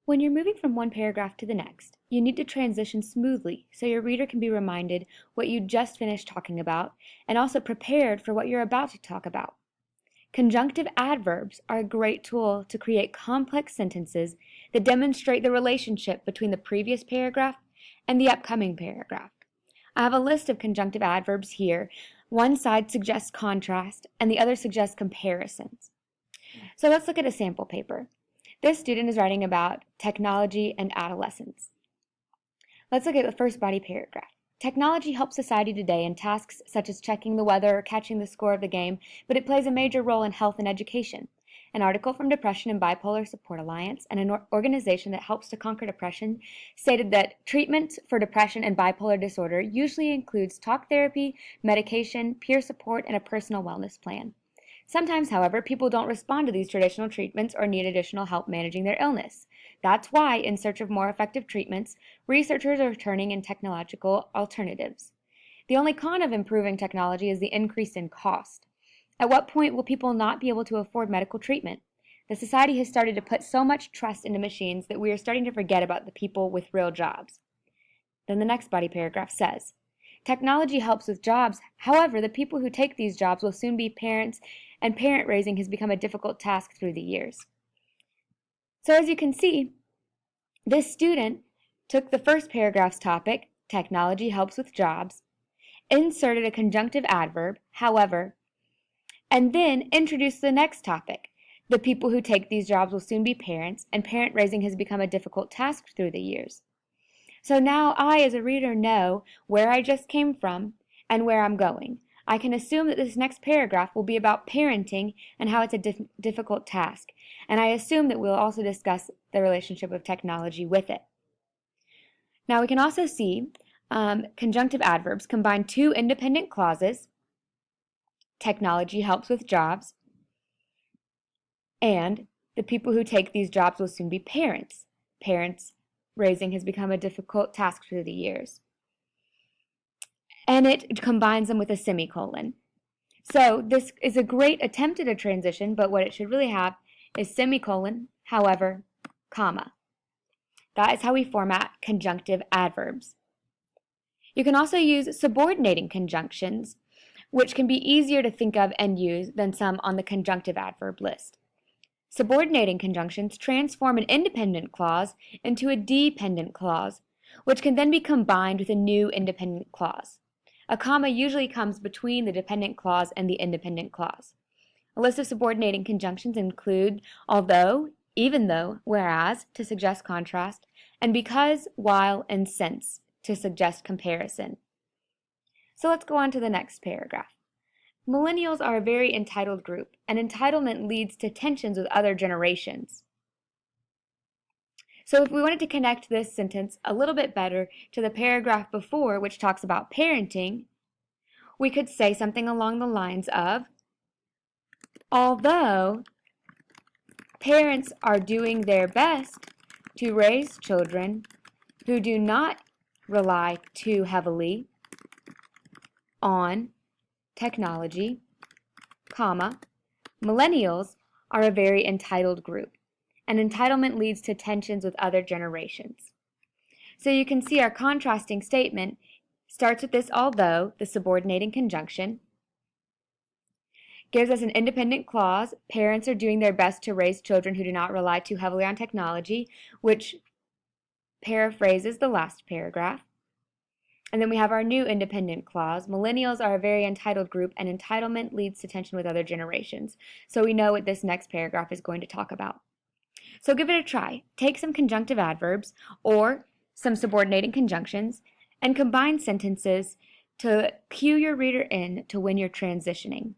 When you're moving from one paragraph to the next, you need to transition smoothly so your reader can be reminded what you just finished talking about and also prepared for what you're about to talk about. Conjunctive adverbs are a great tool to create complex sentences that demonstrate the relationship between the previous paragraph and the upcoming paragraph. I have a list of conjunctive adverbs here. One side suggests contrast and the other suggests comparisons. So let's look at a sample paper. This student is writing about technology and adolescence. Let's look at the first body paragraph. Technology helps society today in tasks such as checking the weather or catching the score of the game, but it plays a major role in health and education. An article from Depression and Bipolar Support Alliance, and an organization that helps to conquer depression, stated that treatment for depression and bipolar disorder usually includes talk therapy, medication, peer support, and a personal wellness plan. Sometimes, however, people don't respond to these traditional treatments or need additional help managing their illness. That's why, in search of more effective treatments, researchers are turning in technological alternatives. The only con of improving technology is the increase in cost. At what point will people not be able to afford medical treatment? The society has started to put so much trust into machines that we are starting to forget about the people with real jobs. Then the next body paragraph says, technology helps with jobs. However, the people who take these jobs will soon be parents, and parent raising has become a difficult task through the years. So as you can see, this student took the first paragraph's topic, technology helps with jobs, inserted a conjunctive adverb, however, and then introduced the next topic. The people who take these jobs will soon be parents, and parent raising has become a difficult task through the years. So now I, as a reader, know where I just came from and where I'm going. I can assume that this next paragraph will be about parenting and how it's a difficult task, and I assume that we'll also discuss the relationship of technology with it. Now we can also see conjunctive adverbs combine two independent clauses, technology helps with jobs, and the people who take these jobs will soon be parents. Parents raising has become a difficult task through the years. And it combines them with a semicolon. So this is a great attempt at a transition, but what it should really have is semicolon, however, comma. That is how we format conjunctive adverbs. You can also use subordinating conjunctions, which can be easier to think of and use than some on the conjunctive adverb list. Subordinating conjunctions transform an independent clause into a dependent clause, which can then be combined with a new independent clause. A comma usually comes between the dependent clause and the independent clause. A list of subordinating conjunctions include although, even though, whereas to suggest contrast, and because, while, and since to suggest comparison. So let's go on to the next paragraph. Millennials are a very entitled group, and entitlement leads to tensions with other generations. So if we wanted to connect this sentence a little bit better to the paragraph before, which talks about parenting, we could say something along the lines of, although parents are doing their best to raise children who do not rely too heavily on technology, comma, millennials are a very entitled group, and entitlement leads to tensions with other generations. So you can see our contrasting statement starts with this although, the subordinating conjunction, gives us an independent clause, parents are doing their best to raise children who do not rely too heavily on technology, which paraphrases the last paragraph. And then we have our new independent clause, millennials are a very entitled group and entitlement leads to tension with other generations. So we know what this next paragraph is going to talk about. So give it a try. Take some conjunctive adverbs or some subordinating conjunctions and combine sentences to cue your reader in to when you're transitioning.